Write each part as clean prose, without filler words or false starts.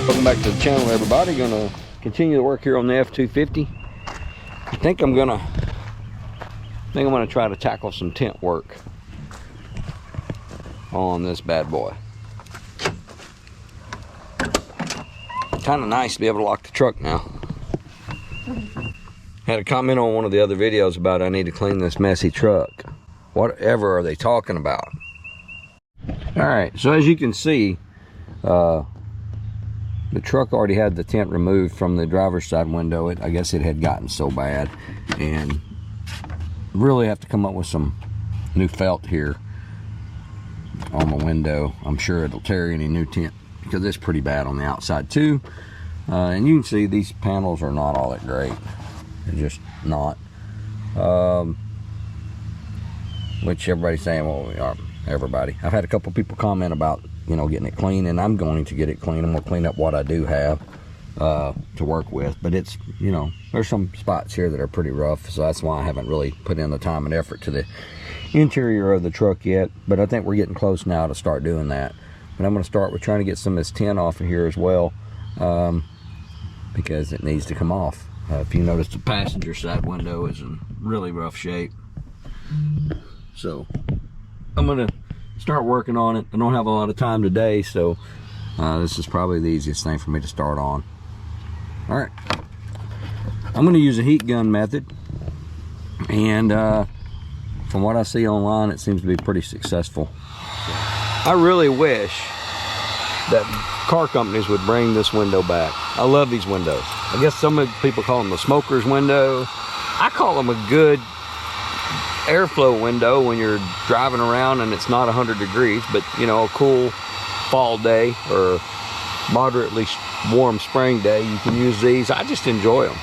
Welcome back to the channel, everybody. Gonna continue the work here on the F250. I think I'm gonna try to tackle some tint work on this bad boy. Kind of nice to be able to lock the truck now. Had a comment on one of the other videos about I need to clean this messy truck. Whatever are they talking about? All right, so as you can see, the truck already had the tint removed from the driver's side window. I guess it had gotten so bad, and really have to come up with some new felt here on the window. I'm sure it'll tear any new tint because it's pretty bad on the outside too. And you can see these panels are not all that great. They're just not. Which everybody's saying, well, we are. Everybody. I've had a couple people comment about, you know, getting it clean, and I'm going to get it clean. I'm going to clean up what I do have to work with, but it's, you know, there's some spots here that are pretty rough, so that's why I haven't really put in the time and effort to the interior of the truck yet, but I think we're getting close now to start doing that. But I'm going to start with trying to get some of this tint off of here as well, because it needs to come off. If you notice, the passenger side window is in really rough shape, so I'm going to start working on it. I don't have a lot of time today, so this is probably the easiest thing for me to start on. All right, I'm going to use a heat gun method, and from what I see online, it seems to be pretty successful. I really wish that car companies would bring this window back. I love these windows. I guess some people call them the smoker's window. I call them a good airflow window when you're driving around and it's not 100 degrees, but you know, a cool fall day or moderately warm spring day, you can use these. I just enjoy them.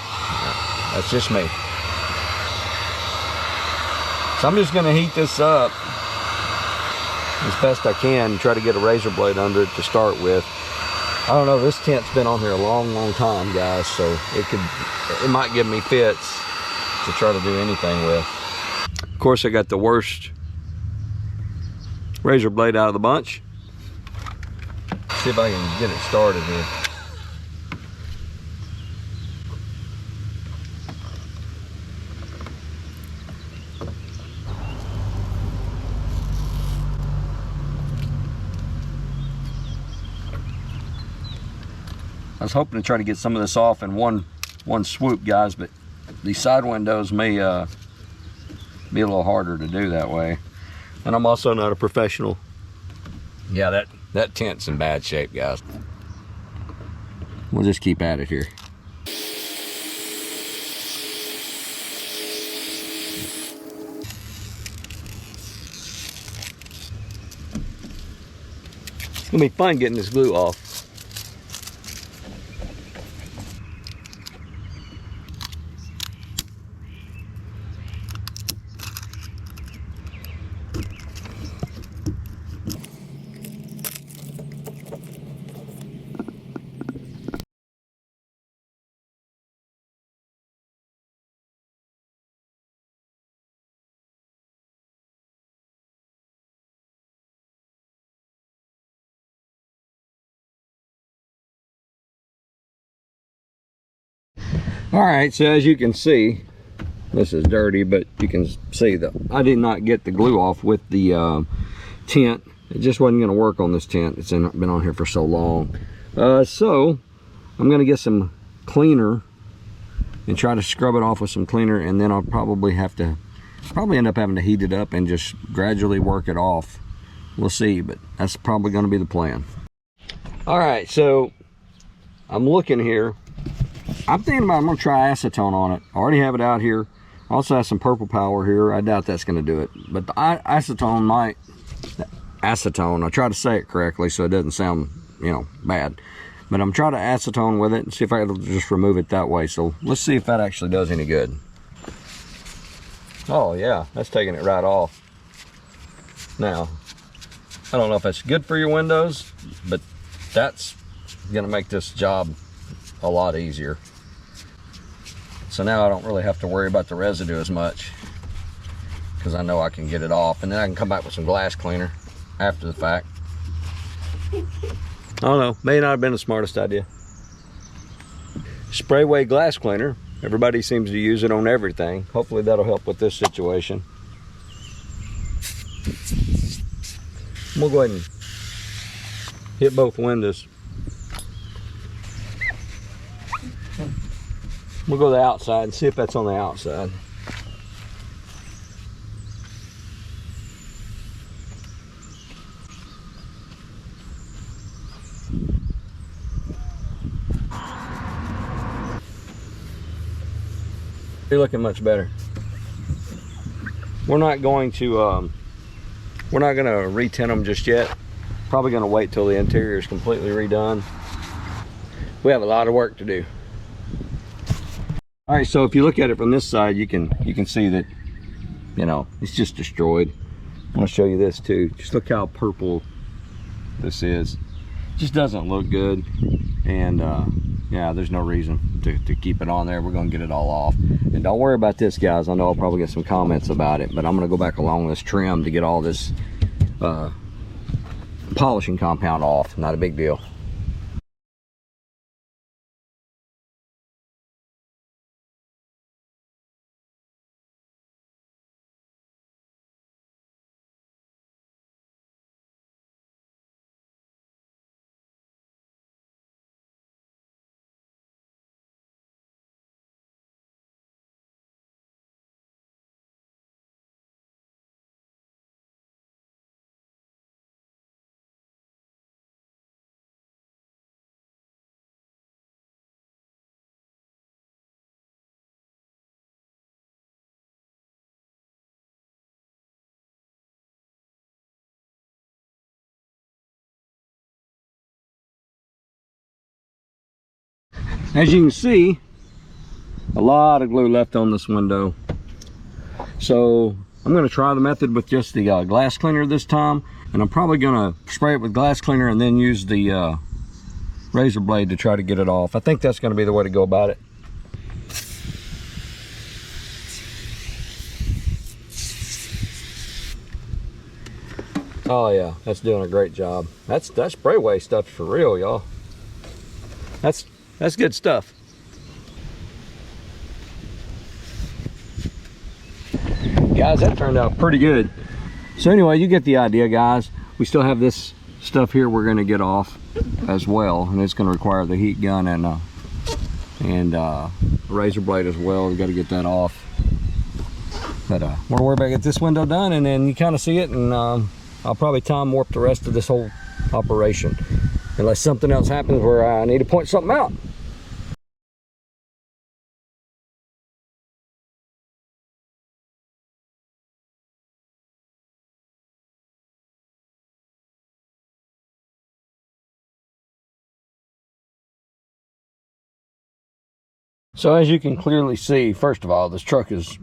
That's just me. So I'm just going to heat this up as best I can and try to get a razor blade under it to start with. I don't know, this tint's been on here a long time, guys, so it might give me fits to try to do anything with. Of course, I got the worst razor blade out of the bunch. See if I can get it started here. I was hoping to try to get some of this off in one swoop, guys, but these side windows may be a little harder to do that way. And I'm also not a professional. Yeah, that tint's in bad shape, guys. We'll just keep at it here. It's gonna be fun getting this glue off. All right, so as you can see, this is dirty, but you can see that I did not get the glue off with the tint. It just wasn't gonna work on this tint. It's been on here for so long. So I'm gonna get some cleaner and try to scrub it off with some cleaner, and then I'll probably end up having to heat it up and just gradually work it off. We'll see, but that's probably gonna be the plan. All right, so I'm looking here. I'm thinking about, I'm gonna try acetone on it. I already have it out here. I also have some purple power here. I doubt that's gonna do it, but the acetone might. Acetone, I try to say it correctly so it doesn't sound, you know, bad, but I'm trying to acetone with it and see if I can just remove it that way. So let's see if that actually does any good. Oh yeah, that's taking it right off. Now, I don't know if that's good for your windows, but that's gonna make this job a lot easier. So now I don't really have to worry about the residue as much, because I know I can get it off, and then I can come back with some glass cleaner after the fact. don't know, may not have been the smartest idea. Sprayway glass cleaner. Everybody seems to use it on everything. Hopefully that'll help with this situation. We'll go ahead and hit both windows. We'll go to the outside and see if that's on the outside. You're looking much better. We're not going to retint them just yet. Probably going to wait till the interior is completely redone. We have a lot of work to do. All right, so if you look at it from this side, you can see that, you know, it's just destroyed. I want to show you this too. Just look how purple this is. It just doesn't look good, and yeah, there's no reason to keep it on there. We're gonna get it all off. And don't worry about this, guys. I know I'll probably get some comments about it, but I'm gonna go back along this trim to get all this polishing compound off. Not a big deal. As you can see, a lot of glue left on this window. So I'm going to try the method with just the glass cleaner this time, and I'm probably going to spray it with glass cleaner and then use the razor blade to try to get it off. I think that's going to be the way to go about it. Oh yeah, that's doing a great job. That's sprayway stuff for real, y'all. That's good stuff. Guys, that turned out pretty good. So anyway, you get the idea, guys. We still have this stuff here we're going to get off as well, and it's going to require the heat gun and razor blade as well. We've got to get that off. But we're worried about get this window done, and then you kind of see it, and I'll probably time warp the rest of this whole operation, unless something else happens where I need to point something out. So as you can clearly see, first of all, this truck is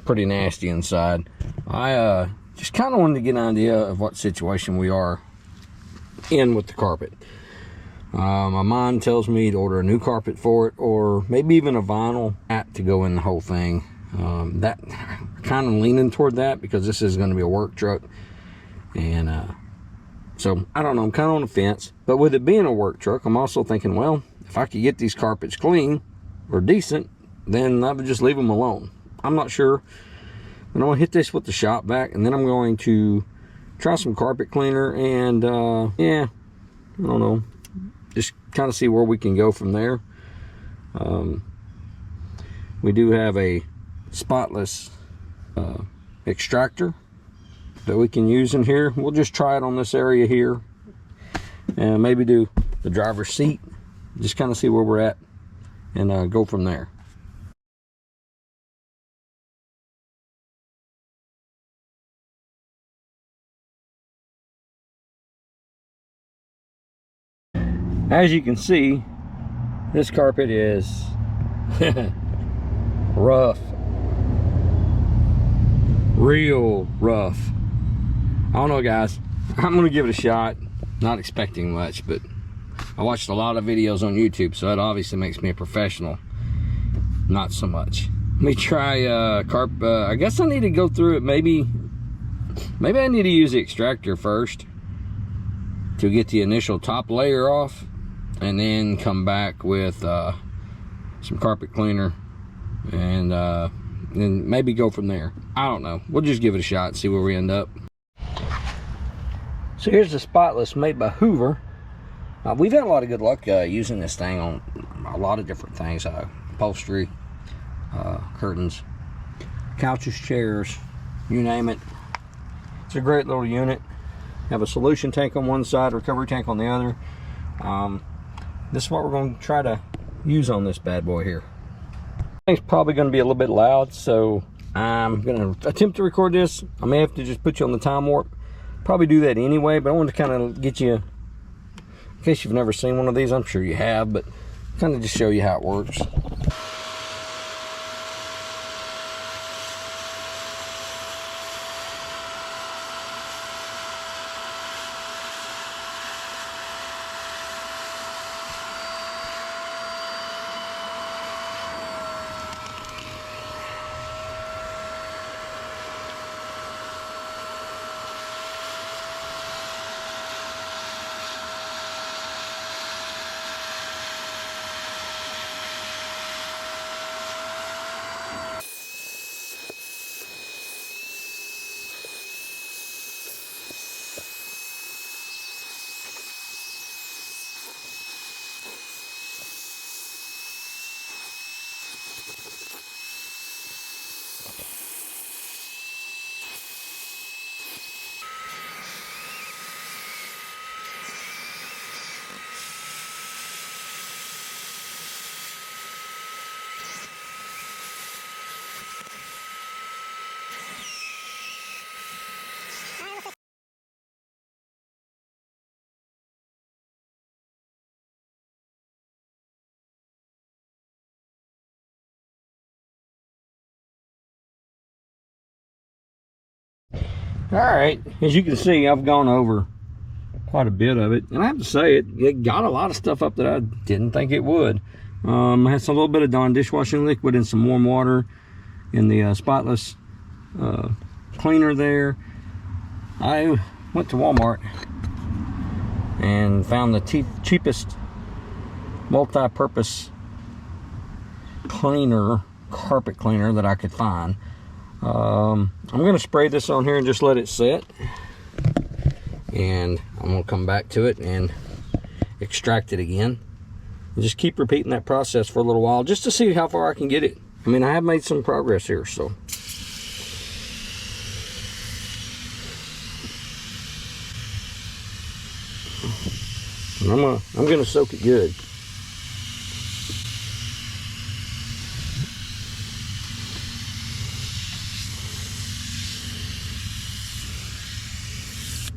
pretty nasty inside. I just kind of wanted to get an idea of what situation we are in with the carpet. My mind tells me to order a new carpet for it, or maybe even a vinyl mat to go in the whole thing. That kind of leaning toward that, because this is going to be a work truck, and so I don't know, I'm kind of on the fence. But with it being a work truck, I'm also thinking, well, if I could get these carpets clean or decent, then I would just leave them alone. I'm not sure, but I'm gonna hit this with the shop vac, and then I'm going to try some carpet cleaner, and yeah, I don't know, just kind of see where we can go from there. We do have a spotless extractor that we can use in here. We'll just try it on this area here, and maybe do the driver's seat, just kind of see where we're at, and go from there. As you can see, this carpet is rough, real rough. I don't know, guys, I'm gonna give it a shot. Not expecting much, but I watched a lot of videos on YouTube, so that obviously makes me a professional. Not so much. Let me try I guess I need to go through it. Maybe I need to use the extractor first. to get the initial top layer off, and then come back with some carpet cleaner, and then maybe go from there. I don't know. We'll just give it a shot and see where we end up. So here's the Spotless made by Hoover. We've had a lot of good luck using this thing on a lot of different things. Upholstery, curtains, couches, chairs, you name it. It's a great little unit. Have a solution tank on one side, recovery tank on the other. This is what we're going to try to use on this bad boy here. Thing's probably going to be a little bit loud, so I'm going to attempt to record this. I may have to just put you on the time warp. Probably do that anyway, but I wanted to kind of get you, in case you've never seen one of these, I'm sure you have, but kind of just show you how it works. Alright, as you can see, I've gone over quite a bit of it, and I have to say it got a lot of stuff up that I didn't think it would. I had a little bit of Dawn dishwashing liquid and some warm water in the Spotless cleaner there. I went to Walmart and found the cheapest multi-purpose cleaner, carpet cleaner that I could find. I'm going to spray this on here and just let it set, and I'm going to come back to it and extract it again, and just keep repeating that process for a little while just to see how far I can get it. I mean, I have made some progress here, so and I'm gonna soak it good.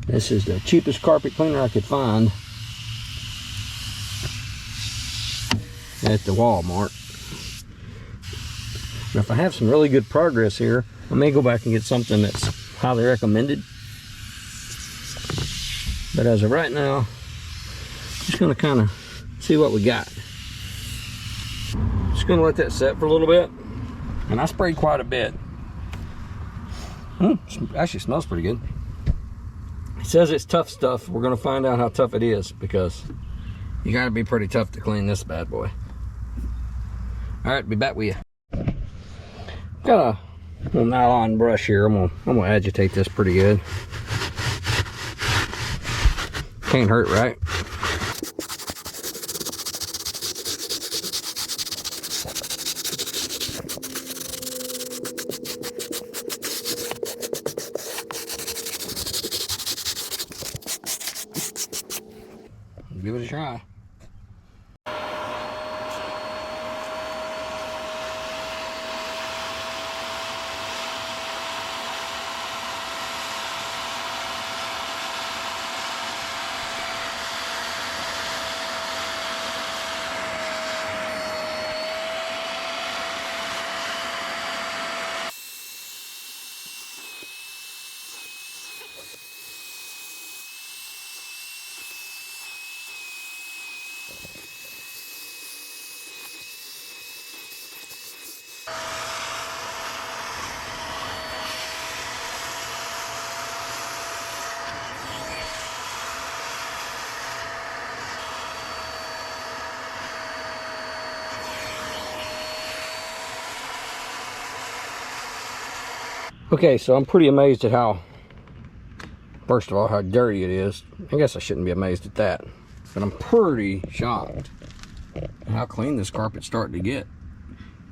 This is the cheapest carpet cleaner I could find at the Walmart. Now, if I have some really good progress here, I may go back and get something that's highly recommended. But as of right now, just gonna kind of see what we got. Just gonna let that set for a little bit. And I sprayed quite a bit. Actually smells pretty good. It says it's tough stuff. We're gonna find out how tough it is, because you gotta be pretty tough to clean this bad boy. All right, be back with you. Got a little nylon brush here. I'm gonna agitate this pretty good. Can't hurt, right? Give it a try. Okay, so I'm pretty amazed at how, first of all, how dirty it is. I guess I shouldn't be amazed at that, but I'm pretty shocked at how clean this carpet's starting to get.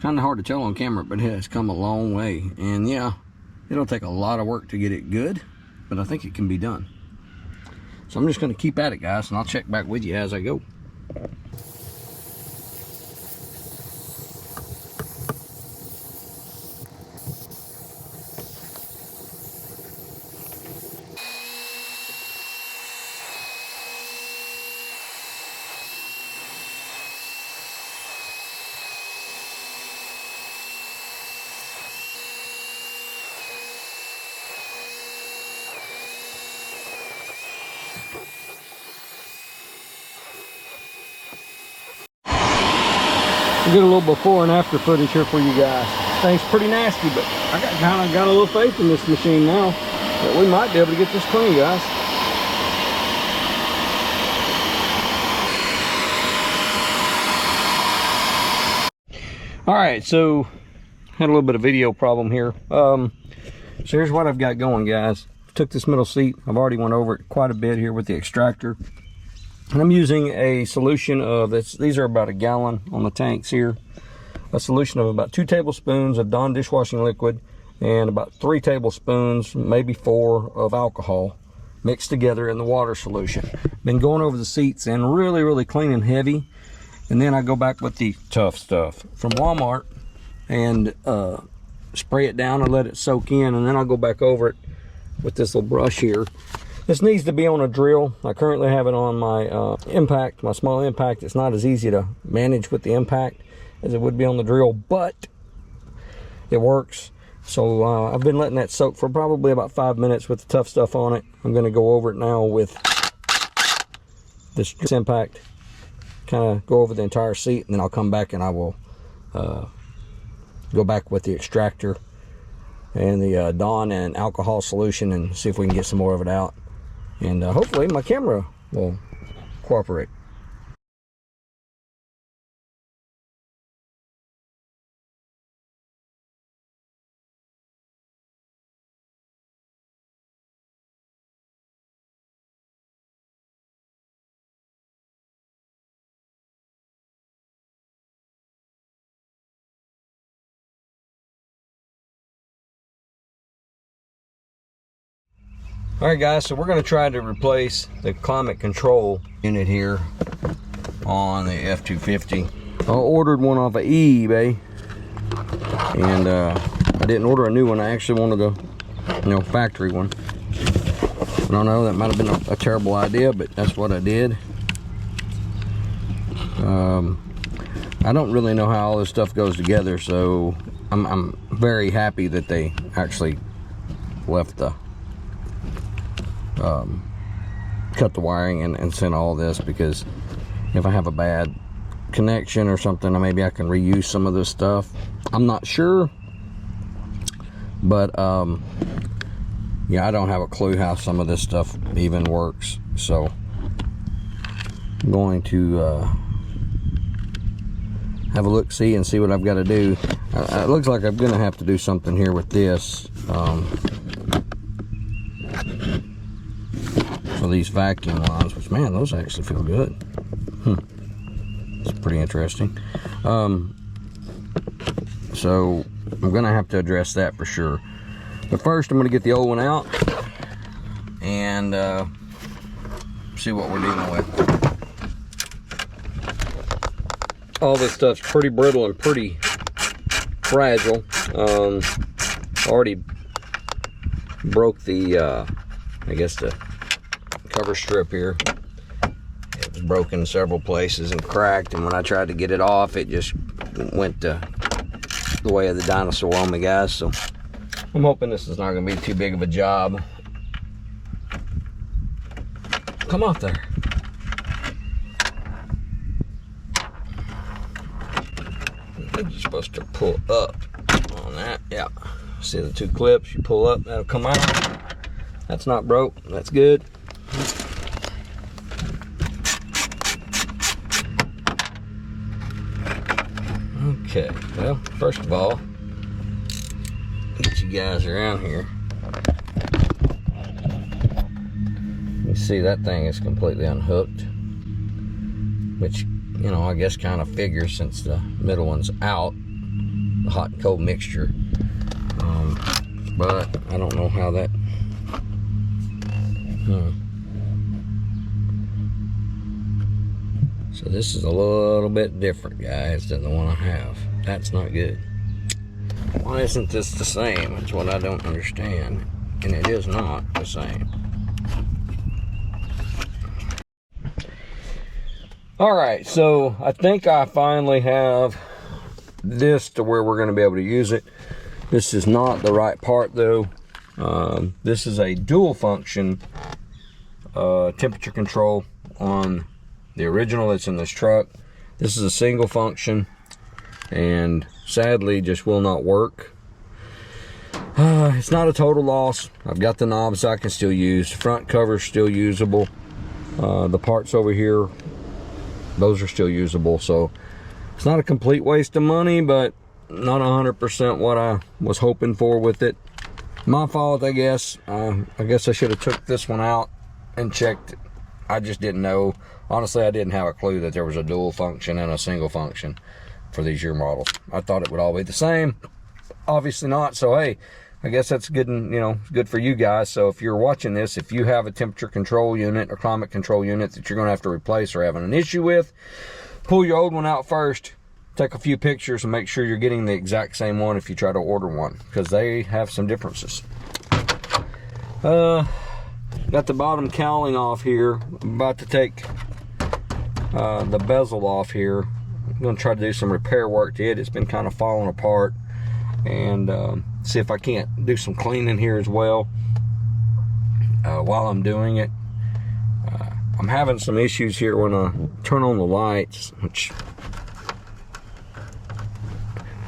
Kind of hard to tell on camera, but it has come a long way. And yeah, it'll take a lot of work to get it good, but I think it can be done. So I'm just going to keep at it, guys, and I'll check back with you as I go. Get a little before and after footage here for you guys. Thing's pretty nasty, but I kind of got a little faith in this machine now that we might be able to get this clean, guys. All right, so had a little bit of video problem here. So here's what I've got going, guys. Took this middle seat. I've already went over it quite a bit here with the extractor. And I'm using a solution of, these are about a gallon on the tanks here. A solution of about 2 tablespoons of Dawn dishwashing liquid and about 3 tablespoons, maybe 4, of alcohol mixed together in the water solution. Been going over the seats and really cleaning heavy. And then I go back with the tough stuff from Walmart and spray it down and let it soak in. And then I'll go back over it with this little brush here. This needs to be on a drill. I currently have it on my impact, my small impact. It's not as easy to manage with the impact as it would be on the drill, but it works. So I've been letting that soak for probably about 5 minutes with the tough stuff on it. I'm going to go over it now with this impact, kind of go over the entire seat, and then I'll come back and I will go back with the extractor and the Dawn and alcohol solution and see if we can get some more of it out. And hopefully my camera will cooperate. All right, guys, so we're going to try to replace the climate control unit here on the F250. I ordered one off of eBay, and I didn't order a new one. I actually wanted a factory one. I don't know, that might have been a terrible idea, but that's what I did. I don't really know how all this stuff goes together, so I'm very happy that they actually left the cut the wiring and sent all this, because if I have a bad connection or something, maybe I can reuse some of this stuff. I'm not sure, but yeah, I don't have a clue how some of this stuff even works, so I'm going to have a look, see, and see what I've got to do. It looks like I'm gonna have to do something here with this for these vacuum lines, which, man, those actually feel good. It's pretty interesting. So I'm gonna have to address that for sure, but first I'm gonna get the old one out and see what we're dealing with. All this stuff's pretty brittle and pretty fragile. Already broke the I guess the cover strip here. It was broken in several places and cracked, and when I tried to get it off, it just went the way of the dinosaur on me, guys. So I'm hoping this is not going to be too big of a job. Come off there. I think you're supposed to pull up on that. Yeah, see the 2 clips, you pull up, that'll come out. That's not broke, that's good. Okay, well, first of all, get you guys around here. You see that thing is completely unhooked, which, you know, I guess kind of figures since the middle one's out, the hot and cold mixture. But I don't know how that. So this is a little bit different, guys, than the one I have. That's not good. Why isn't this the same? That's what I don't understand. And it is not the same. Alright, so I think I finally have this to where we're going to be able to use it. This is not the right part though. This is a dual function temperature control on the original that's in this truck. This is a single function and sadly just will not work. It's not a total loss. I've got the knobs I can still use. Front cover's still usable. The parts over here, those are still usable. So it's not a complete waste of money, but not 100% what I was hoping for with it. My fault, I guess. I guess I should have took this one out and checked. I just didn't know. Honestly, I didn't have a clue that there was a dual function and a single function for these year models. I thought it would all be the same. Obviously not. So hey, I guess that's good, and you know, good for you guys. So if you're watching this, if you have a temperature control unit or climate control unit that you're going to have to replace or having an issue with, pull your old one out first. Take a few pictures and make sure you're getting the exact same one if you try to order one, because they have some differences. Got the bottom cowling off here. I'm about to take the bezel off here. I'm going to try to do some repair work to it. It's been kind of falling apart, and see if I can't do some cleaning here as well while I'm doing it. I'm having some issues here when I turn on the lights, which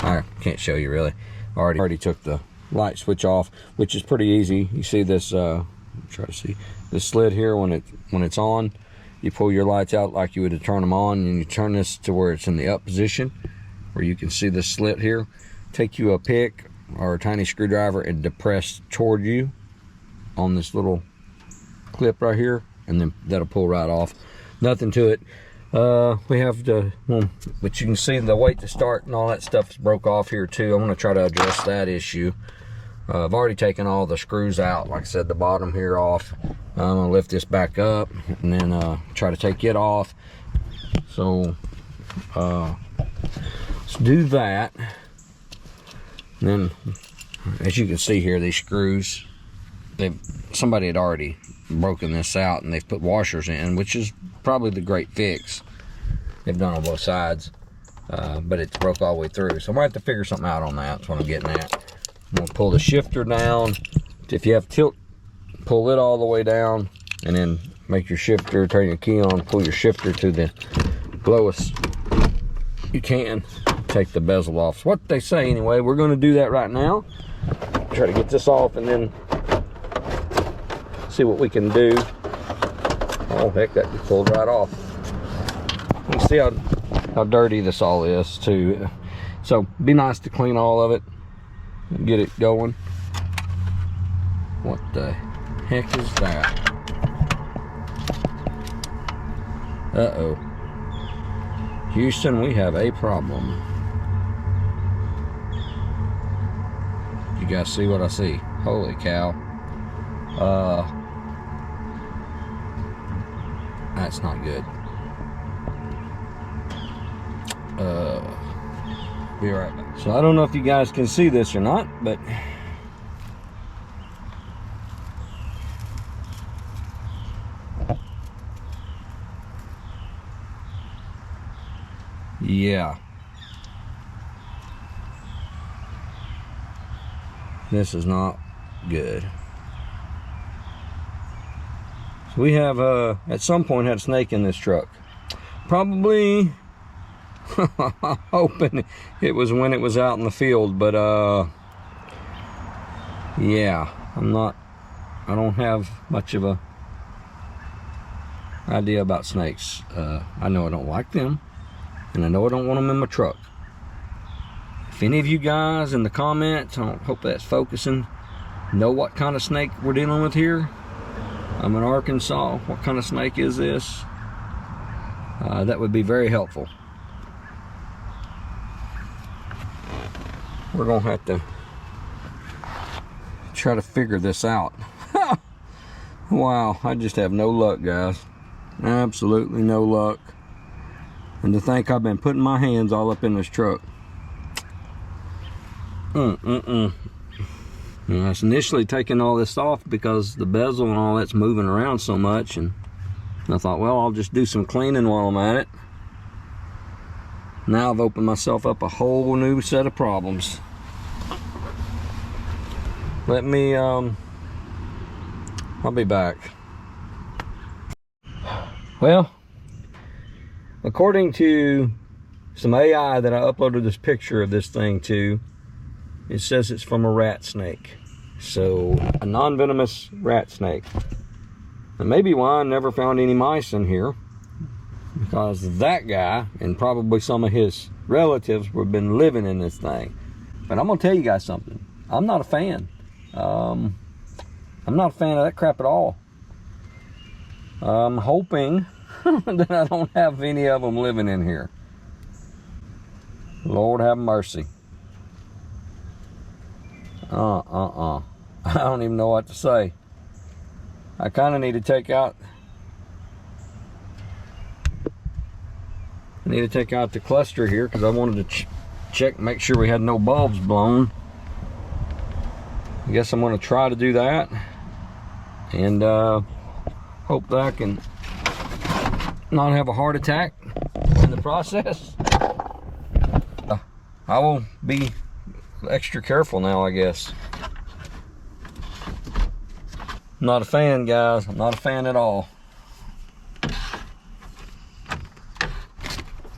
I can't show you really. I already took the light switch off, which is pretty easy. You see this, try to see this slid here when it's on. You pull your lights out like you would to turn them on, and you turn this to where it's in the up position, where you can see this slit here. Take you a pick or a tiny screwdriver and depress toward you on this little clip right here, and then that'll pull right off. Nothing to it. We have the, well, but you can see the weight to start and all that stuff is broke off here too. I'm going to try to address that issue. I've already taken all the screws out, like I said, the bottom here off. I'm going to lift this back up and then try to take it off. So let's do that. And then, as you can see here, these screws, somebody had already broken this out and they've put washers in, which is probably the great fix. They've done on both sides, but it's broke all the way through. So I might have to figure something out on that. That's what I'm getting at. I'm gonna pull the shifter down. If you have tilt, pull it all the way down, and then make your shifter, turn your key on, pull your shifter to the lowest you can. Take the bezel off. It's what they say anyway. We're gonna do that right now. Try to get this off and then see what we can do. Oh heck, that just pulled right off. You see how dirty this all is too. So be nice to clean all of it and get it going. What the heck is that? Uh-oh. Houston, we have a problem. You guys see what I see? Holy cow. That's not good. Be right back. So I don't know if you guys can see this or not, but yeah, this is not good. So we have at some point had a snake in this truck. Probably hoping it was when it was out in the field, but yeah, I don't have much of a idea about snakes. I know I don't like them, and I know I don't want them in my truck. If any of you guys in the comments, I hope that's focusing, know what kind of snake we're dealing with here. I'm in Arkansas. What kind of snake is this? That would be very helpful. We're gonna have to try to figure this out. Wow, I just have no luck, guys. Absolutely no luck. And to think I've been putting my hands all up in this truck. I was initially taking all this off because the bezel and all that's moving around so much, and I thought, well, I'll just do some cleaning while I'm at it. Now I've opened myself up a whole new set of problems. Let me, I'll be back. Well, according to some AI that I uploaded this picture of this thing to, it says it's from a rat snake. So, a non-venomous rat snake. And maybe why I never found any mice in here, because that guy and probably some of his relatives have been living in this thing. But I'm gonna tell you guys something. I'm not a fan. I'm not a fan of that crap at all. I'm hoping that I don't have any of them living in here. Lord have mercy. I don't even know what to say. I kind of need to take out the cluster here, because I wanted to check, make sure we had no bulbs blown. I guess I'm going to try to do that, and hope that I can not have a heart attack in the process. I will be extra careful now, I guess. Not a fan, guys. I'm not a fan at all.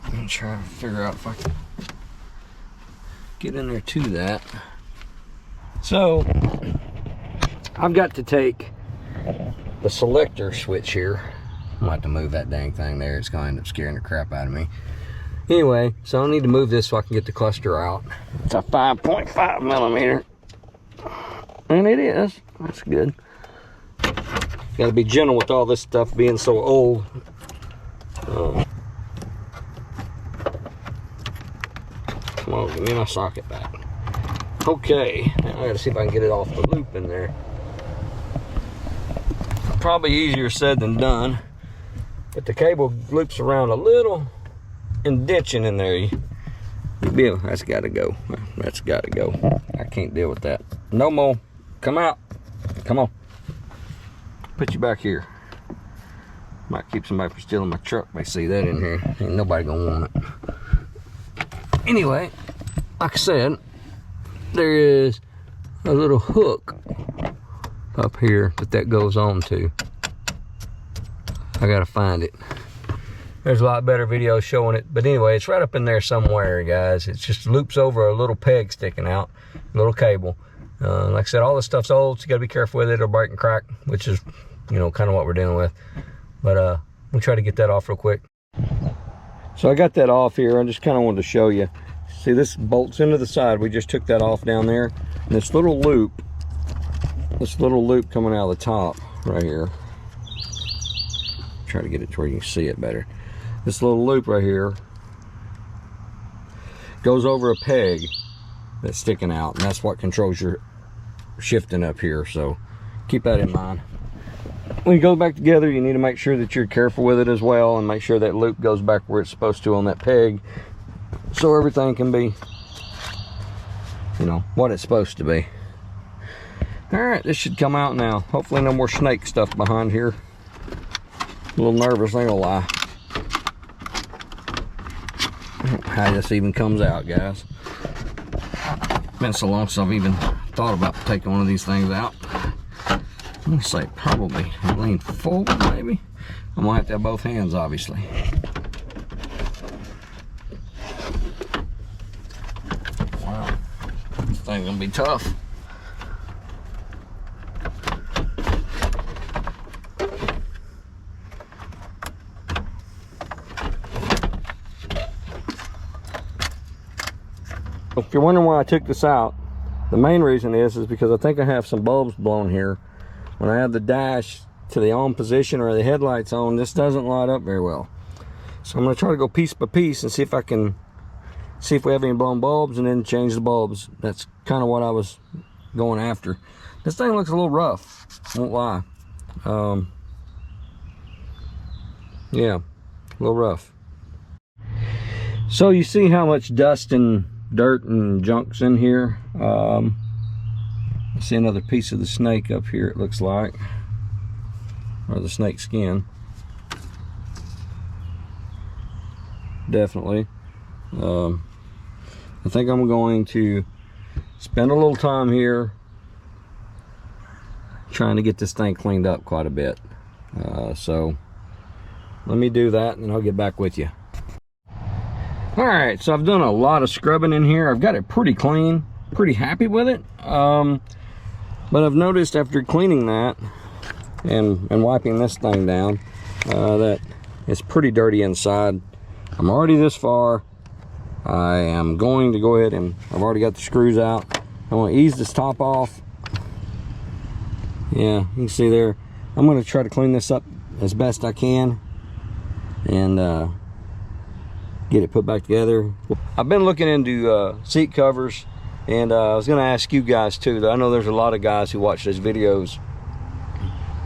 I'm trying to figure out if I can get in there to that. So, I've got to take the selector switch here. I'm gonna have to move that dang thing there. It's gonna end up scaring the crap out of me. Anyway, so I need to move this so I can get the cluster out. It's a 5.5 millimeter. And it is. That's good. Gotta be gentle with all this stuff being so old. Come on, give me my socket back. Okay, now I gotta see if I can get it off the loop in there. Probably easier said than done, but the cable loops around a little indention in there. That's gotta go. That's gotta go. I can't deal with that. No more. Come out. Come on. Put you back here. Might keep somebody from stealing my truck. They see that in here. Ain't nobody gonna want it. Anyway, like I said, there is a little hook up here that goes on to. I gotta find it. There's a lot better videos showing it, but anyway, it's right up in there somewhere, guys. It just loops over a little peg sticking out, a little cable. Like I said, all this stuff's old, so you gotta be careful with it. It'll break and crack, which is, you know, kind of what we're dealing with. But we'll try to get that off real quick. So I got that off here. I just kind of wanted to show you. See, this bolts into the side. We just took that off down there. And this little loop coming out of the top right here. Try to get it to where you can see it better. This little loop right here goes over a peg that's sticking out, and that's what controls your shifting up here. So keep that in mind. When you go back together, you need to make sure that you're careful with it as well, and make sure that loop goes back where it's supposed to on that peg, so everything can be, you know, what it's supposed to be. All right, this should come out now. Hopefully no more snake stuff behind here. A little nervous, ain't gonna lie. How this even comes out, guys. Been so long since I've even thought about taking one of these things out. I'm gonna say probably lean forward, maybe. I'm gonna have to have both hands, obviously. Wow, this thing's gonna be tough. If you're wondering why I took this out, the main reason is because I think I have some bulbs blown here. When I have the dash to the on position or the headlights on, this doesn't light up very well. So I'm going to try to go piece by piece and see if I can see if we have any blown bulbs and then change the bulbs. That's kind of what I was going after. This thing looks a little rough, won't lie. Yeah, a little rough. So you see how much dust and dirt and junk's in here. I see another piece of the snake up here, it looks like, or the snake skin. Definitely. I think I'm going to spend a little time here trying to get this thing cleaned up quite a bit. So let me do that and then I'll get back with you. Alright, so I've done a lot of scrubbing in here. I've got it pretty clean, pretty happy with it. But I've noticed after cleaning that and wiping this thing down that it's pretty dirty inside. I'm already this far. I am going to go ahead and I've already got the screws out. I want to ease this top off. Yeah, you can see there. I'm going to try to clean this up as best I can and get it put back together. I've been looking into seat covers, and I was going to ask you guys too. I know there's a lot of guys who watch these videos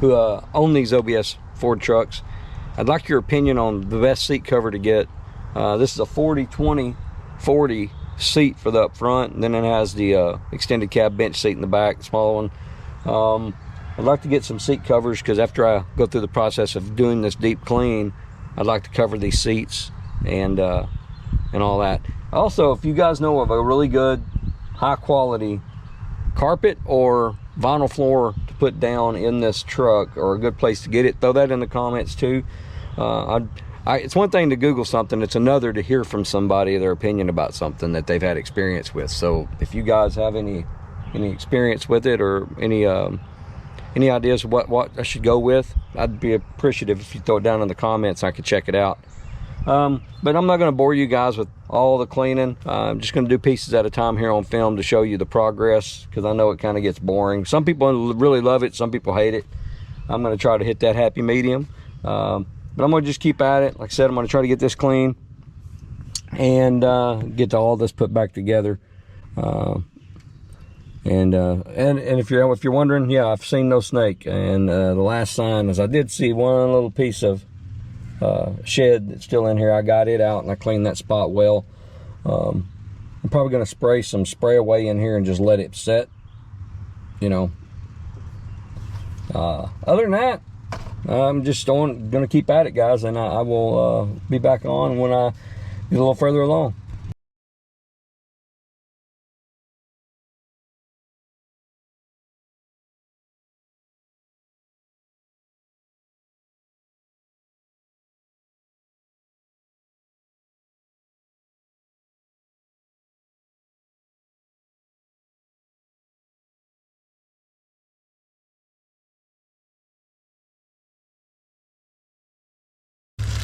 who own these OBS Ford trucks. I'd like your opinion on the best seat cover to get. This is a 40-20-40 seat for the up front, and then it has the extended cab bench seat in the back, the small one. I'd like to get some seat covers because after I go through the process of doing this deep clean, I'd like to cover these seats and all that. Also, if you guys know of a really good high quality carpet or vinyl floor to put down in this truck, or a good place to get it, throw that in the comments too. It's one thing to Google something, it's another to hear from somebody their opinion about something that they've had experience with. So if you guys have any experience with it, or any ideas of what I should go with, I'd be appreciative if you throw it down in the comments. I could check it out. But I'm not going to bore you guys with all the cleaning. I'm just going to do pieces at a time here on film to show you the progress, because I know it kind of gets boring. Some people really love it, some people hate it. I'm going to try to hit that happy medium, but I'm going to just keep at it. Like I said, I'm going to try to get this clean and get all this put back together. And if you're wondering, yeah, I've seen no snake, and the last sign is I did see one little piece of shed that's still in here. I got it out and I cleaned that spot well. I'm probably going to spray some spray away in here and just let it set, you know. Other than that, I'm just going to keep at it, guys, and I will be back on when I get a little further along.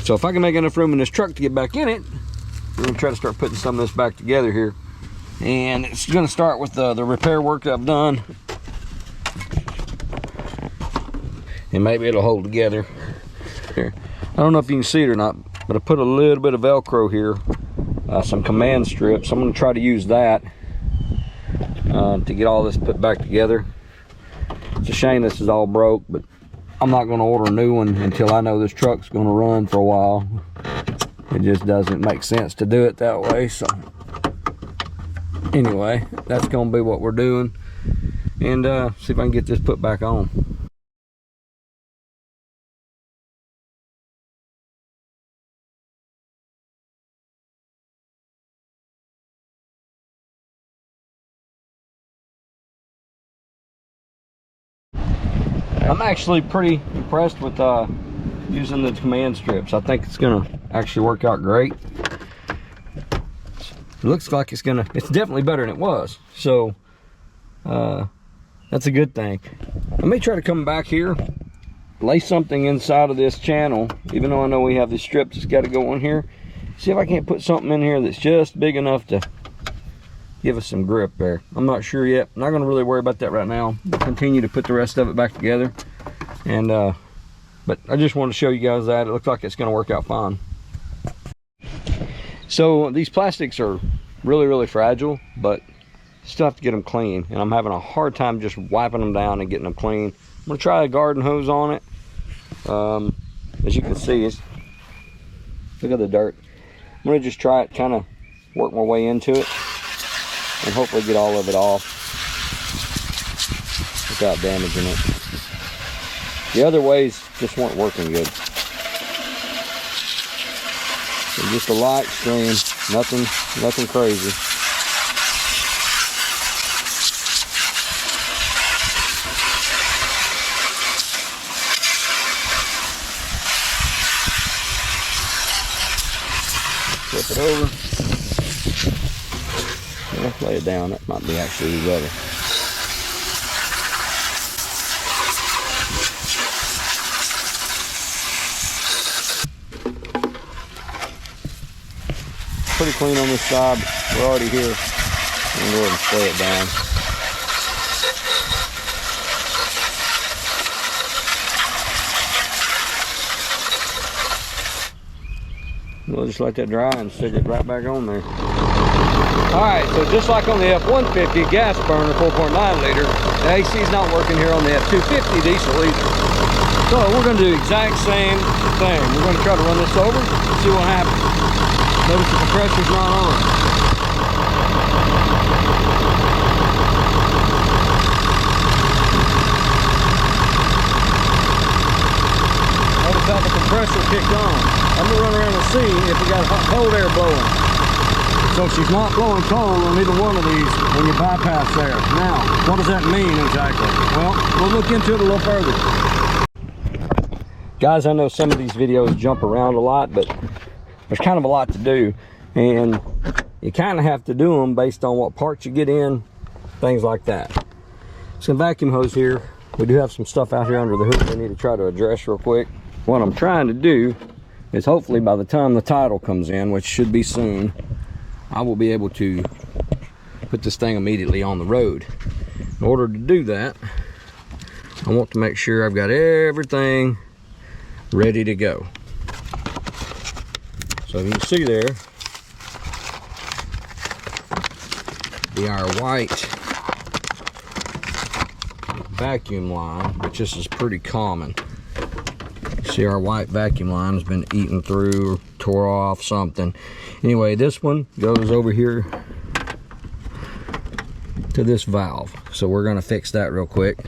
So if I can make enough room in this truck to get back in it, we're going to try to start putting some of this back together here. And it's going to start with the repair work I've done. And maybe it'll hold together. Here, I don't know if you can see it or not, but I put a little bit of Velcro here, some command strips. I'm going to try to use that to get all this put back together. It's a shame this is all broke, but I'm not going to order a new one until I know this truck's going to run for a while. It just doesn't make sense to do it that way. So anyway, that's going to be what we're doing, and see if I can get this put back on. I'm actually pretty impressed with using the command strips. I think it's gonna actually work out great. It looks like it's definitely better than it was. So that's a good thing. Let me try to come back here, lay something inside of this channel, even though I know we have these strips that's got to go in here. See if I can't put something in here that's just big enough to give us some grip there. I'm not sure yet. I'm not going to really worry about that right now. We'll continue to put the rest of it back together. And but I just wanted to show you guys that. It looks like it's going to work out fine. So these plastics are really, really fragile, but still have to get them clean. And I'm having a hard time just wiping them down and getting them clean. I'm going to try a garden hose on it. As you can see, look at the dirt. I'm going to just try it, kind of work my way into it, and hopefully get all of it off without damaging it. The other ways just weren't working good. So just a light stream, nothing crazy. Flip it over. Let's lay it down. That might be actually better. Pretty clean on this side. We're already here. I'm going to go ahead and spray it down. We'll just let that dry and stick it right back on there. Alright, so just like on the F-150 gas burner 4.9 liter, the AC is not working here on the F-250 diesel either. So we're going to do the exact same thing. We're going to try to run this over and see what happens. Notice the compressor's not on. Notice how the compressor kicked on. I'm going to run around and see if we got cold air blowing. So if she's not blowing cold on either one of these, when you bypass there. Now, what does that mean exactly? Well, we'll look into it a little further. Guys, I know some of these videos jump around a lot, but there's kind of a lot to do. And you kind of have to do them based on what parts you get in, things like that. Some vacuum hose here. We do have some stuff out here under the hood we need to try to address real quick. What I'm trying to do is hopefully by the time the title comes in, which should be soon, I will be able to put this thing immediately on the road. In order to do that, I want to make sure I've got everything ready to go. So you can see there, our white vacuum line, which this is pretty common. See, our white vacuum line has been eaten through or tore off something. Anyway, this one goes over here to this valve. So we're going to fix that real quick.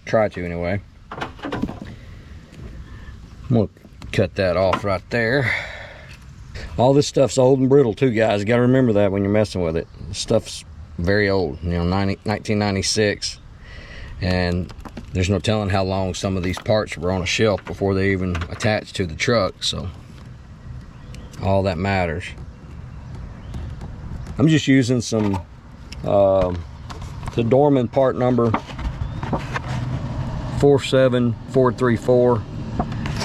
Try to anyway. I'm going to cut that off right there. All this stuff's old and brittle too, guys. You got to remember that when you're messing with it. This stuff's very old, you know, 1996. And there's no telling how long some of these parts were on a shelf before they even attached to the truck. So all that matters. I'm just using some the Dorman part number 47434.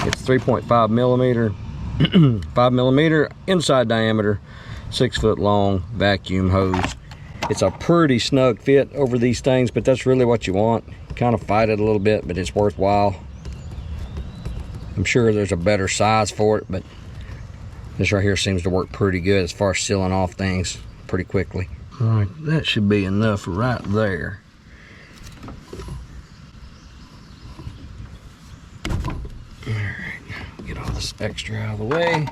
It's 3.5 millimeter 5 millimeter inside diameter, 6 foot long vacuum hose. It's a pretty snug fit over these things, but that's really what you want. Kind of fight it a little bit, but it's worthwhile. I'm sure there's a better size for it, but this right here seems to work pretty good as far as sealing off things pretty quickly. All right, that should be enough right there. All right, get all this extra out of the way.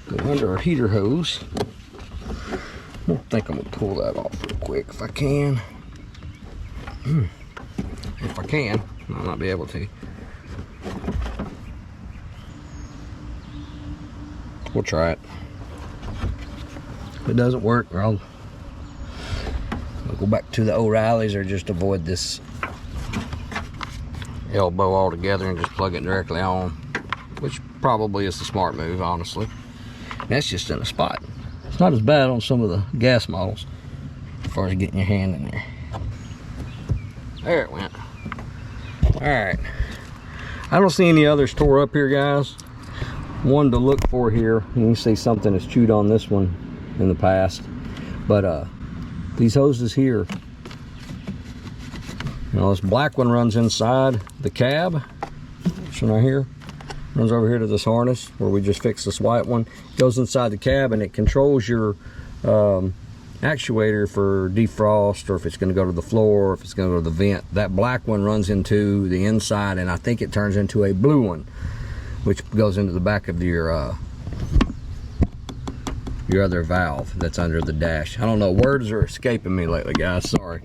Go under our heater hose. I think I'm gonna pull that off real quick if I can. If I can, I might not be able to. We'll try it. If it doesn't work, I'll go back to the O'Reillys or just avoid this elbow altogether and just plug it directly on, which probably is the smart move, honestly. And that's just in a spot. It's not as bad on some of the gas models as far as getting your hand in there. There it went. All right. I don't see any others tore up here, guys. one to look for here. You can see something has chewed on this one in the past, but these hoses here, you know, this black one runs inside the cab. This one right here runs over here to this harness where we just fixed this white one. It goes inside the cab and it controls your actuator for defrost, or if it's going to go to the floor, or if it's going to go to the vent. That black one runs into the inside, and I think it turns into a blue one, which goes into the back of your other valve that's under the dash. I don't know, words are escaping me lately, guys, sorry.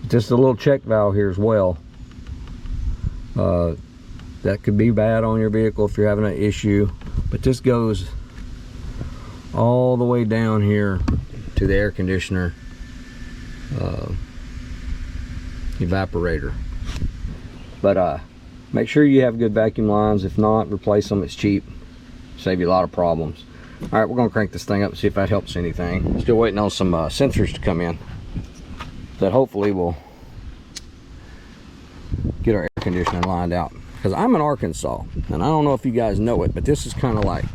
Just a little check valve here as well. That could be bad on your vehicle if you're having an issue, but this goes all the way down here to the air conditioner evaporator. But make sure you have good vacuum lines. If not, replace them. It's cheap, save you a lot of problems. All right, we're gonna crank this thing up and see if that helps anything. Still waiting on some sensors to come in that hopefully will get our air conditioner lined out, because I'm in Arkansas, and I don't know if you guys know it, but this is kind of like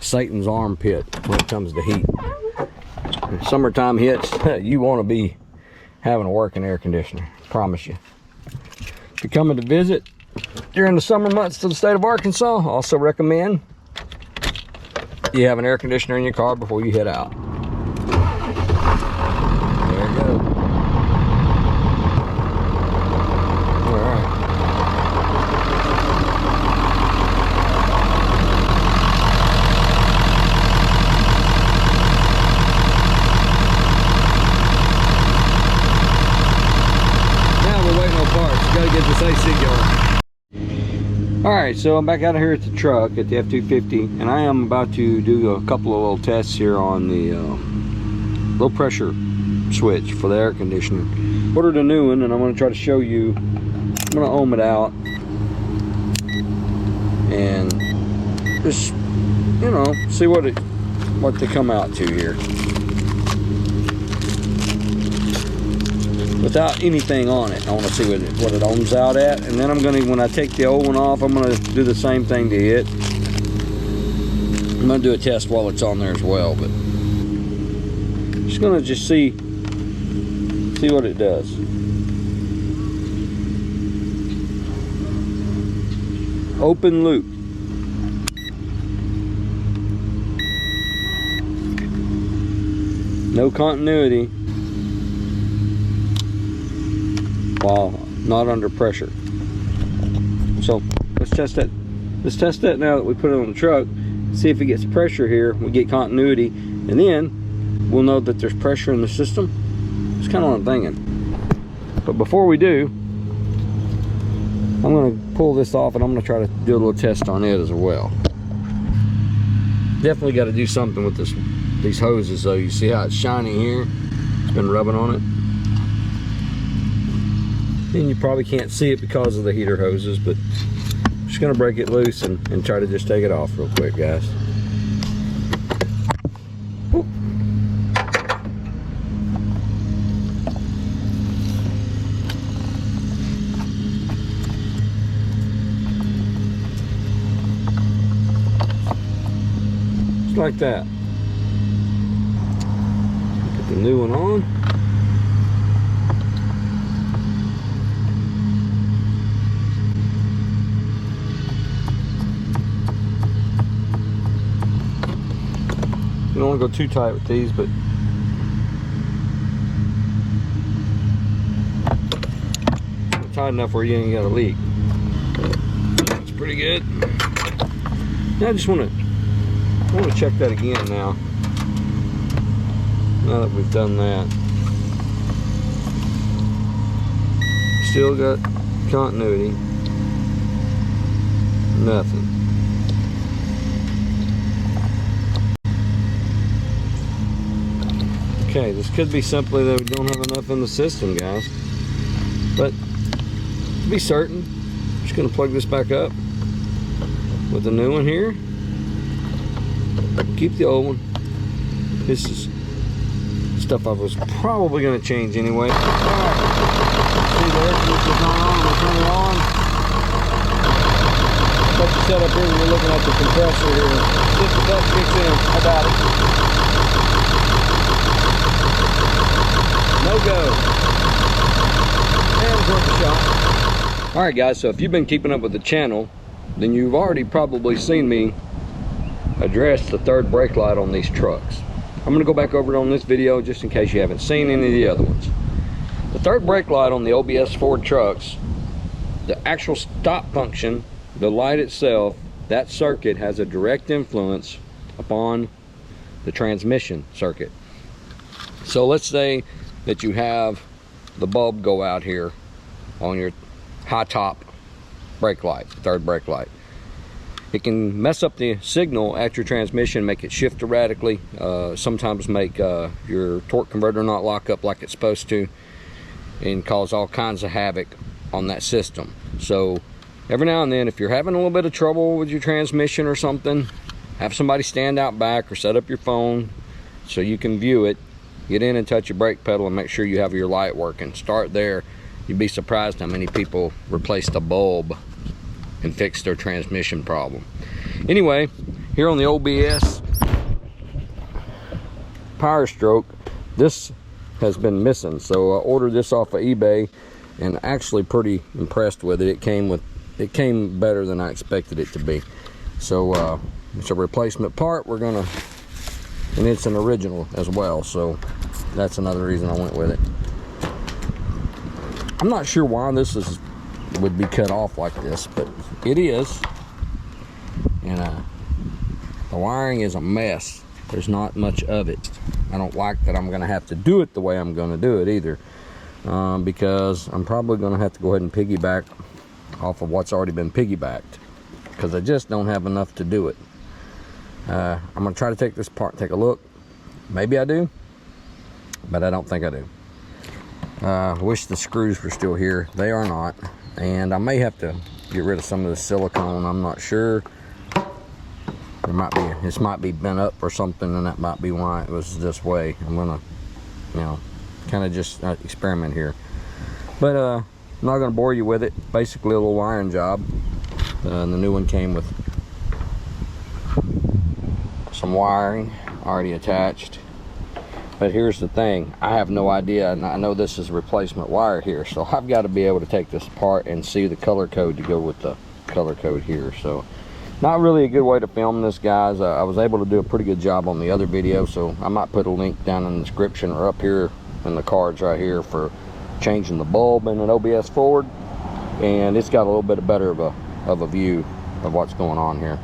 Satan's armpit when it comes to heat. When summertime hits, you want to be having a working air conditioner, I promise you. If you're coming to visit during the summer months to the state of Arkansas, I also recommend you have an air conditioner in your car before you head out. There you go. Get this AC going. Alright, so I'm back out of here at the truck at the F250, and I am about to do a couple of little tests here on the low pressure switch for the air conditioner. Ordered a new one, and I'm going to try to show you. I'm going to ohm it out and just, you know, see what they come out to here without anything on it. I want to see what it ohms out at, and then I'm going to, when I take the old one off, I'm going to do the same thing to it. I'm going to do a test while it's on there as well, but just going to see what it does. Open loop. No continuity while not under pressure. So let's test that. Let's test that now that we put it on the truck. See if it gets pressure here. We get continuity, and then we'll know that there's pressure in the system. It's kind of what I'm thinking. But before we do, I'm going to pull this off, and I'm going to try to do a little test on it as well. Definitely got to do something with these hoses though. You see how it's shiny here? It's been rubbing on it. And you probably can't see it because of the heater hoses, but I'm just going to break it loose and try to just take it off real quick, guys. Whoop. Just like that. Put the new one on. You don't want to go too tight with these, but tight enough where you ain't got a leak. That's pretty good. Now I just want to check that again now. Now that we've done that, still got continuity. Nothing. Okay, this could be simply that we don't have enough in the system, guys. But to be certain, I'm just going to plug this back up with the new one here. Keep the old one. This is stuff I was probably going to change anyway. Alright, see the air conditioner's not on. I'm going to turn it on. Touch the setup here when you're looking at the compressor here. If the button kicks in, I got it. No go. And it's worth a shot. Alright guys, so if you've been keeping up with the channel, then you've already probably seen me address the third brake light on these trucks. I'm going to go back over it on this video just in case you haven't seen any of the other ones. The third brake light on the OBS Ford trucks, the actual stop function, the light itself, that circuit has a direct influence upon the transmission circuit. So let's say that you have the bulb go out here on your high top brake light, third brake light. It can mess up the signal at your transmission, make it shift erratically, sometimes make your torque converter not lock up like it's supposed to, and cause all kinds of havoc on that system. So every now and then, if you're having a little bit of trouble with your transmission or something, have somebody stand out back or set up your phone so you can view it. Get in and touch your brake pedal and make sure you have your light working. Start there. You'd be surprised how many people replace the bulb and fix their transmission problem. Anyway, here on the OBS Powerstroke, this has been missing, so I ordered this off of eBay and actually pretty impressed with it. It came better than I expected it to be. So it's a replacement part. And it's an original as well, so that's another reason I went with it. I'm not sure why this would be cut off like this, but it is. And the wiring is a mess. There's not much of it. I don't like that I'm going to have to do it the way I'm going to do it either, because I'm probably going to have to go ahead and piggyback off of what's already been piggybacked, because I just don't have enough to do it. I'm going to try to take this apart and take a look. Maybe I do, but I don't think I do. I wish the screws were still here. They are not, and I may have to get rid of some of the silicone. I'm not sure. This might be bent up or something, and that might be why it was this way. I'm gonna, kind of just experiment here. But I'm not gonna bore you with it. Basically a little wiring job. The new one came with some wiring already attached. But here's the thing, I have no idea, and I know this is replacement wire here, so I've got to be able to take this apart and see the color code to go with the color code here. So not really a good way to film this, guys. I was able to do a pretty good job on the other video, so I might put a link down in the description or up here in the cards right here for changing the bulb in an OBS Ford, and it's got a little bit better of a view of what's going on here.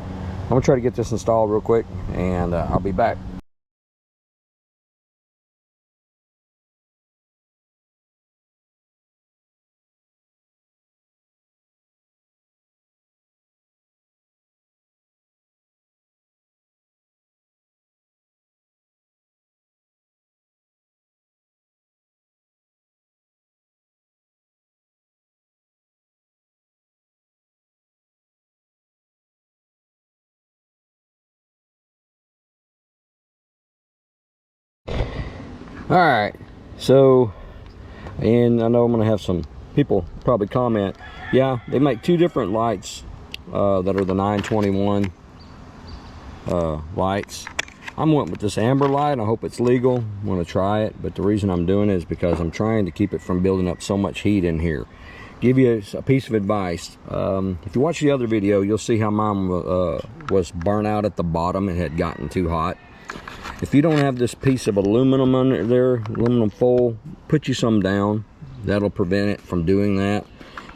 I'm gonna try to get this installed real quick, and I'll be back. All right, so, and I know I'm gonna have some people probably comment, yeah, they make two different lights that are the 921 lights. I'm went with this amber light. I hope it's legal. I'm gonna try it, but the reason I'm doing it is because I'm trying to keep it from building up so much heat in here. Give you a piece of advice. If you watch the other video, you'll see how mine was burnt out at the bottom. It had gotten too hot. If you don't have this piece of aluminum under there, aluminum foil, put you some down. That'll prevent it from doing that.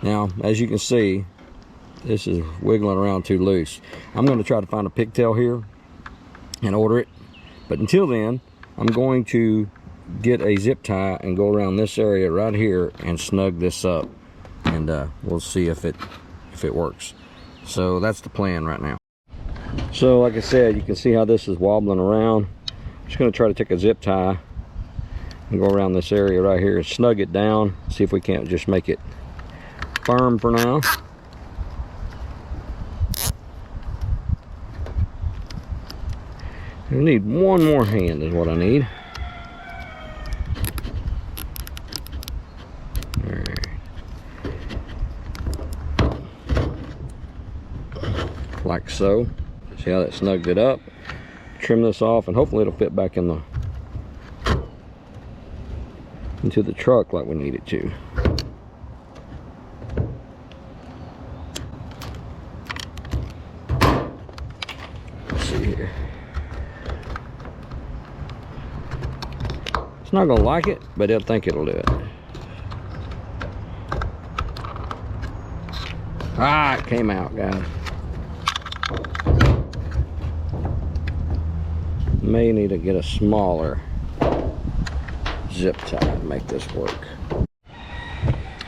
Now, as you can see, this is wiggling around too loose. I'm going to try to find a pigtail here and order it. But until then, I'm going to get a zip tie and go around this area right here and snug this up. And we'll see if it works. So that's the plan right now. So like I said, you can see how this is wobbling around. Just going to try to take a zip tie and go around this area right here and snug it down. See if we can't just make it firm for now. I need one more hand is what I need. All right. like so. See how that snugged it up? Trim this off and hopefully it'll fit back into the truck like we need it to. Let's see here. It's not gonna like it, but it'll think it'll do it. Ah, it came out, guys. May need to get a smaller zip tie to make this work.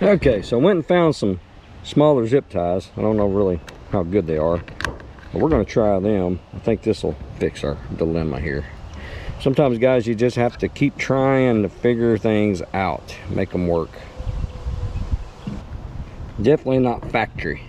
Okay, so I went and found some smaller zip ties. I don't know really how good they are, but we're going to try them. I think this will fix our dilemma here. Sometimes, guys, you just have to keep trying to figure things out, make them work. Definitely not factory.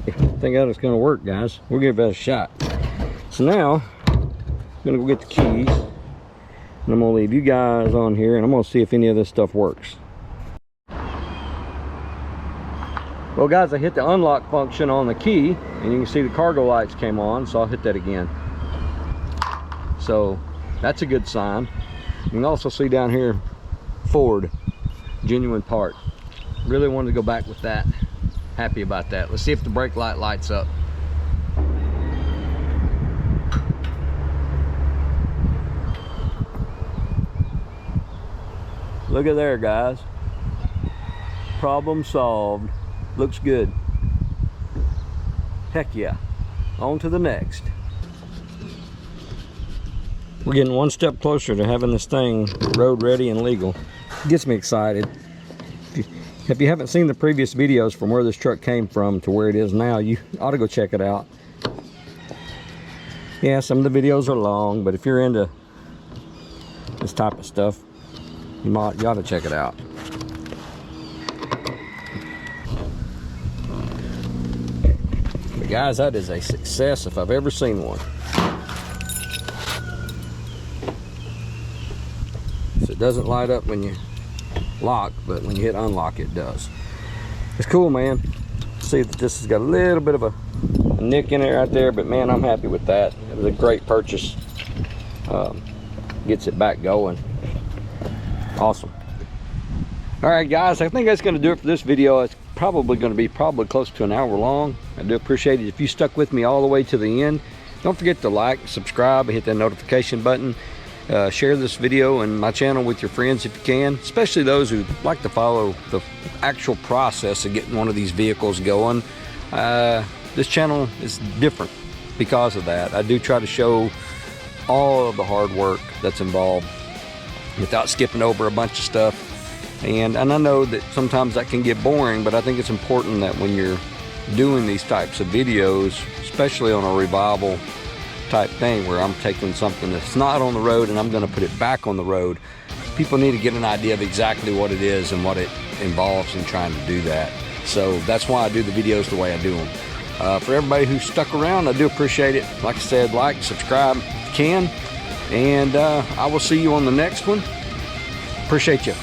I think that is going to work, guys. We'll give it a shot. So now I'm going to go get the keys, and I'm going to leave you guys on here, and I'm going to see if any of this stuff works. Well, guys, I hit the unlock function on the key, and you can see the cargo lights came on, so I'll hit that again. So that's a good sign. You can also see down here Ford, genuine part. Really wanted to go back with that. Happy about that. Let's see if the brake light lights up. Look at there, guys. Problem solved. Looks good. Heck yeah. On to the next. We're getting one step closer to having this thing road ready and legal. Gets me excited. If you haven't seen the previous videos from where this truck came from to where it is now, you ought to go check it out. Yeah, some of the videos are long, but if you're into this type of stuff, you ought to check it out. But guys, that is a success if I've ever seen one. So it doesn't light up when you lock, but when you hit unlock, it does. It's cool, man. See that this has got a little bit of a nick in it right there, but man, I'm happy with that. It was a great purchase. Gets it back going. Awesome. All right, guys, I think that's going to do it for this video. It's probably going to be close to an hour long. I do appreciate it if you stuck with me all the way to the end. Don't forget to like, subscribe, and hit that notification button. Share this video and my channel with your friends if you can, especially those who like to follow the actual process of getting one of these vehicles going. This channel is different because of that. I do try to show all of the hard work that's involved without skipping over a bunch of stuff. And I know that sometimes that can get boring, but I think it's important that when you're doing these types of videos, especially on a revival type thing where I'm taking something that's not on the road and I'm going to put it back on the road, people need to get an idea of exactly what it is and what it involves in trying to do that. So that's why I do the videos the way I do them. For everybody who's stuck around, I do appreciate it. Like I said, like, subscribe if you can, and I will see you on the next one. Appreciate you.